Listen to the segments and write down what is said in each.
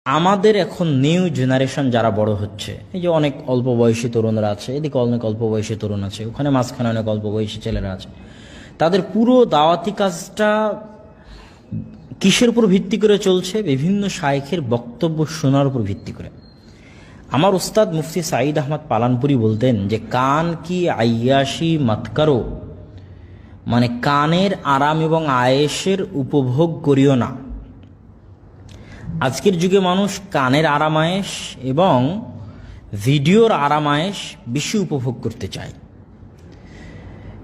আমাদের এখন new generation যারা বড় হচ্ছে, এই যে অনেক অল্প বয়সী তরুণরা আছে, এদিকে অনেক অল্প বয়সী তরুণ আছে, ওখানে মাঝখানে অনেক অল্প বয়সী ছেলেরা আছে। তাদের পুরো দাওয়াতি কাজটা কিসের উপর ভিত্তি করে চলছে? বিভিন্ন শায়েখের বক্তব্য শোনার উপর ভিত্তি করে। আমার উস্তাদ মুফতি সাঈদ আহমদ পালানপুরি বলতেন যে কান কি আয়াশি মত করো, মানে কানের আরাম এবং আয়েশের উপভোগ করিও না। আজকের যুগে মানুষ কানের আরামায়েশ এবং ভিডিওর আরামায়েশ বেশি উপভোগ করতে চায়।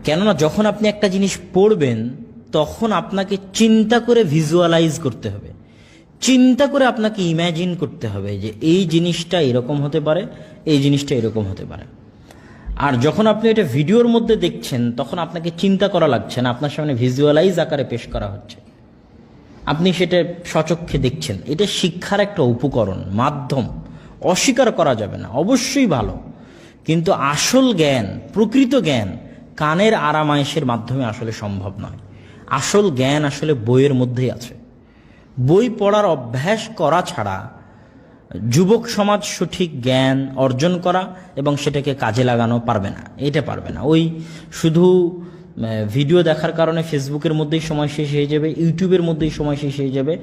কেননা যখন আপনি একটা জিনিস পড়বেন তখন আপনাকে চিন্তা করে ভিজুয়ালাইজ করতে হবে, চিন্তা করে আপনাকে ইম্যাজিন করতে হবে যে এই জিনিসটা এরকম হতে পারে, এই জিনিসটা এরকম হতে পারে। আর যখন আপনি এটা ভিডিওর মধ্যে দেখছেন তখন আপনাকে চিন্তা করা লাগছে না, আপনার সামনে ভিজুয়ালাইজ আকারে পেশ করা হচ্ছে, আপনি সেটা সচক্ষে দেখছেন। এটা শিক্ষার একটা উপকরণ, মাধ্যম, অস্বীকার করা যাবে না, অবশ্যই ভালো। কিন্তু আসল জ্ঞান, প্রকৃত জ্ঞান কানের আরামায়েশের মাধ্যমে আসলে সম্ভব নয়। আসল জ্ঞান আসলে বইয়ের মধ্যেই আছে। বই পড়ার অভ্যাস করা ছাড়া যুবক সমাজ সঠিক জ্ঞান অর্জন করা এবং সেটাকে কাজে লাগানো পারবে না, এটা পারবে না। ওই শুধু ভিডিও দেখার কারণে ফেসবুকের মধ্যেই সময় শেষ হয়ে যাবে, ইউটিউবের মধ্যেই সময় শেষ হয়ে যাবে,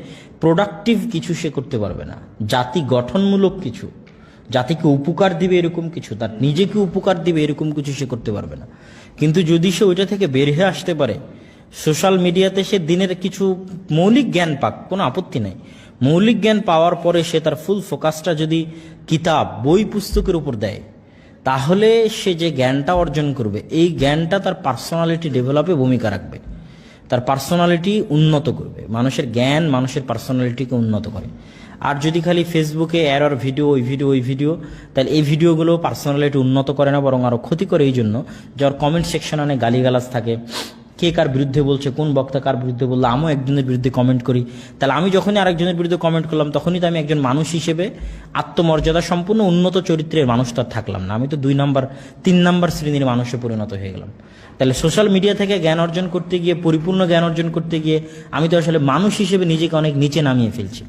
প্রোডাক্টিভ কিছু সে করতে পারবে না। জাতি গঠনমূলক কিছু, জাতিকে উপকার দিবে এরকম কিছু, তার নিজেকে উপকার দিবে এরকম কিছু সে করতে পারবে না। কিন্তু যদি সে ওইটা থেকে বের হয়ে আসতে পারে, সোশ্যাল মিডিয়াতে সে দিনের কিছু মৌলিক জ্ঞান পাক, কোনো আপত্তি নেই। মৌলিক জ্ঞান পাওয়ার পরে সে তার ফুল ফোকাসটা যদি কিতাব, বই, পুস্তকের উপর দেয়, তাহলে সে যে জ্ঞানটা অর্জন করবে এই জ্ঞানটা তার পার্সোনালিটি ডেভেলপে ভূমিকা রাখবে, তার পার্সোনালিটি উন্নত করবে। মানুষের জ্ঞান মানুষের পার্সোনালিটিকে উন্নত করে। আর যদি খালি ফেসবুকে এরর ভিডিও, ওই ভিডিও, ওই ভিডিও, তাহলে এই ভিডিওগুলো পার্সোনালিটি উন্নত করে না, বরং আরও ক্ষতি করে। এই জন্য যার কমেন্ট সেকশন অনেক গালিগালাজ থাকে, কে কার বিরুদ্ধে বলছে, কোন বক্তা কার বিরুদ্ধে বললো, আমিও একজনের বিরুদ্ধে কমেন্ট করি। তাহলে আমি যখনই আরেকজনের বিরুদ্ধে কমেন্ট করলাম তখনই তো আমি একজন মানুষ হিসেবে আত্মমর্যাদা সম্পূর্ণ উন্নত চরিত্রের মানুষ তো আর থাকলাম না, আমি তো 2 নাম্বার 3 নাম্বার শ্রেণীর মানুষে পরিণত হয়ে গেলাম। তাহলে সোশ্যাল মিডিয়া থেকে জ্ঞান অর্জন করতে গিয়ে, পরিপূর্ণ জ্ঞান অর্জন করতে গিয়ে আমি তো আসলে মানুষ হিসেবে নিজেকে অনেক নিচে নামিয়ে ফেলছি।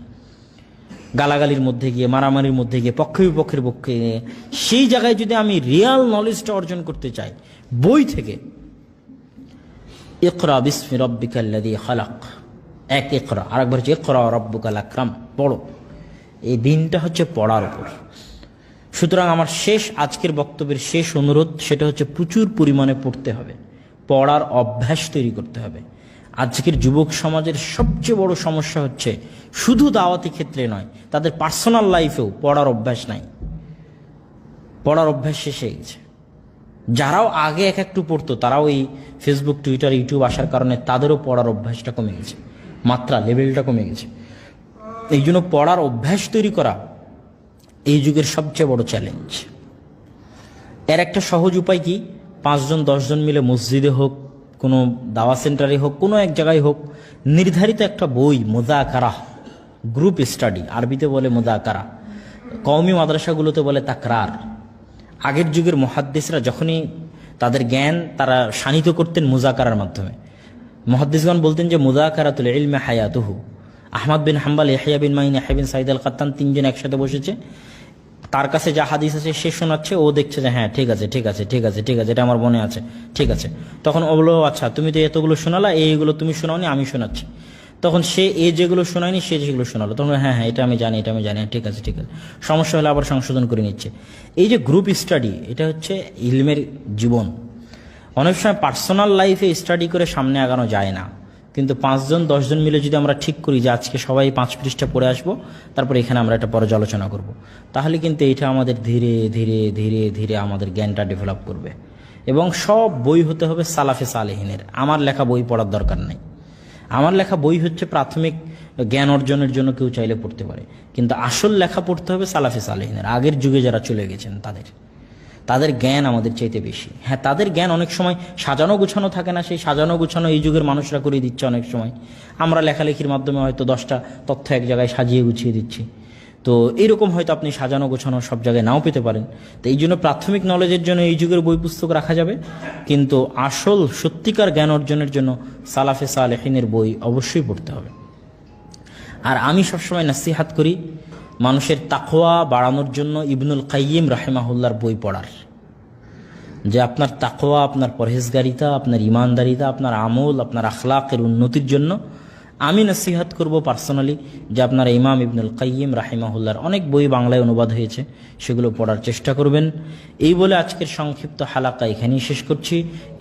গালাগালির মধ্যে গিয়ে, মারামারির মধ্যে গিয়ে, পক্ষ বিপক্ষের পক্ষে গিয়ে, সেই জায়গায় যদি আমি রিয়াল নলেজটা অর্জন করতে চাই বই থেকে, ইকরা বিসমি রাব্বিকাল্লাযী খালাক, এক ইকরা, আরেকবার হচ্ছে ইকরা রাব্বুকাল আকরাম, পড়ো। এই দিনটা হচ্ছে পড়ার উপর। সুতরাং আমার আজকের বক্তব্যের শেষ অনুরোধ সেটা হচ্ছে প্রচুর পরিমাণে পড়তে হবে, পড়ার অভ্যাস তৈরি করতে হবে। আজকের যুবক সমাজের সবচেয়ে বড় সমস্যা হচ্ছে শুধু দাওয়াতি ক্ষেত্রে নয়, তাদের পার্সোনাল লাইফেও পড়ার অভ্যাস নাই, পড়ার অভ্যাস শেষ হয়ে গেছে। যারাও আগে একটু পড়তো তারাও এই ফেসবুক, টুইটার, ইউটিউব আসার কারণে তাদেরও পড়ার অভ্যাসটা কমে গেছে, মাত্রা, লেভেলটা কমে গেছে। এই জন্য পড়ার অভ্যাস তৈরি করা এই যুগের সবচেয়ে বড় চ্যালেঞ্জ। এর একটা সহজ উপায় কি? 5 জন 10 জন মিলে মসজিদে হোক, কোনো দাওয়া সেন্টারে হোক, কোনো এক জায়গায় হোক, নির্ধারিত একটা বই, মুযাকারা, গ্রুপ স্টাডি, আরবিতে বলে মুযাকারা, কওমি মাদ্রাসাগুলোতে বলে তাকরার। আগের যুগের মুহাদ্দিসরা যখনই তাদের জ্ঞান তারা শানিত করতেন মুযাকারার মাধ্যমে। মুহাদ্দিসগণ বলতেন যে মুযাকারাতুল ইলমি হায়াতুহু। আহমদ বিন হাম্বল, ইয়াহইয়া বিন মাইন, ইয়াহইয়া বিন সাঈদ আল কাত্তান, 3 জন একসাথে বসেছে, তার কাছে যা হাদিস আছে সে শোনাচ্ছে, ও দেখছে যে হ্যাঁ ঠিক আছে ঠিক আছে ঠিক আছে ঠিক আছে, এটা আমার মনে আছে, ঠিক আছে। তখন ও বললো আচ্ছা তুমি তো এতগুলো শোনালা, এইগুলো তুমি শোনাওনি, আমি শোনাচ্ছি। তখন সে যেগুলো শোনায়নি সে যেগুলো শোনালো, তখন হ্যাঁ হ্যাঁ এটা আমি জানি, এটা আমি জানি, ঠিক আছে ঠিক আছে, সমস্যা হলে আবার সংশোধন করে নিচ্ছে। এই যে গ্রুপ স্টাডি, এটা হচ্ছে ইলমের জীবন। অনেক সময় পার্সোনাল লাইফে স্টাডি করে সামনে আগানো যায় না, কিন্তু 5 জন 10 জন মিলে যদি আমরা ঠিক করি যে আজকে সবাই 5 পৃষ্ঠা পড়ে আসবো, তারপরে এখানে আমরা একটা পর্যালোচনা করব, তাহলে কিন্তু এটা আমাদের ধীরে ধীরে ধীরে ধীরে আমাদের জ্ঞানটা ডেভেলপ করবে। এবং সব বই হতে হবে সালাফে সালেহিনের। আমার লেখা বই পড়ার দরকার নেই। আমার লেখা বই হচ্ছে প্রাথমিক জ্ঞান অর্জনের জন্য কেউ চাইলে পড়তে পারে, কিন্তু আসল লেখা পড়তে হবে সালাফে সালেহিনের, আগের যুগে যারা চলে গেছেন তাদের জ্ঞান আমাদের চাইতে বেশি। হ্যাঁ, তাদের জ্ঞান অনেক সময় সাজানো গুছানো থাকে না, সেই সাজানো গুছানো এই যুগের মানুষরা করে দিচ্ছে। অনেক সময় আমরা লেখালেখির মাধ্যমে হয়তো 10টা তথ্য এক জায়গায় সাজিয়ে গুছিয়ে দিচ্ছি, তো এইরকম হয়তো আপনি সাজানো গোছানো সব জায়গায় নাও পেতে পারেন। তো এই জন্য প্রাথমিক নলেজের জন্য এই যুগের বই পুস্তক রাখা যাবে, কিন্তু আসল সত্যিকার জ্ঞান অর্জনের জন্য সালাফে সালেহিনের বই অবশ্যই পড়তে হবে। আর আমি সবসময় নাসিহাত করি মানুষের তাকওয়া বাড়ানোর জন্য ইবনুল কাইয়িম রাহিমাহুল্লাহর বই পড়ার, যে আপনার তাকওয়া, আপনার পরহেজগারিতা, আপনার ইমানদারিতা, আপনার আমল, আপনার আখলাকের উন্নতির জন্য আমি নসিহত করব পার্সোনালি যে আপনারা ইমাম ইবনুল কাইয়িম রাহিমাহুল্লাহর অনেক বই বাংলায় অনুবাদ হয়েছে, সেগুলো পড়ার চেষ্টা করবেন। এই বলে আজকের সংক্ষিপ্ত হালাকা এখানেই শেষ করছি।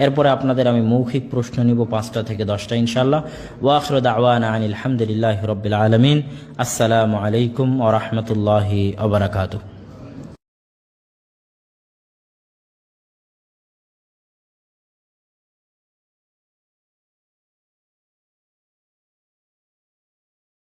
এরপরে আপনাদের আমি মৌখিক প্রশ্ন নিব 5টা থেকে 10টা ইনশাআল্লাহ। ওয়া আখিরু দাওয়ানা আনিল হামদুলিল্লাহি রাব্বিল আলামিন। আসসালামু আলাইকুম ওয়া রাহমাতুল্লাহি ওয়া বারাকাতুহু।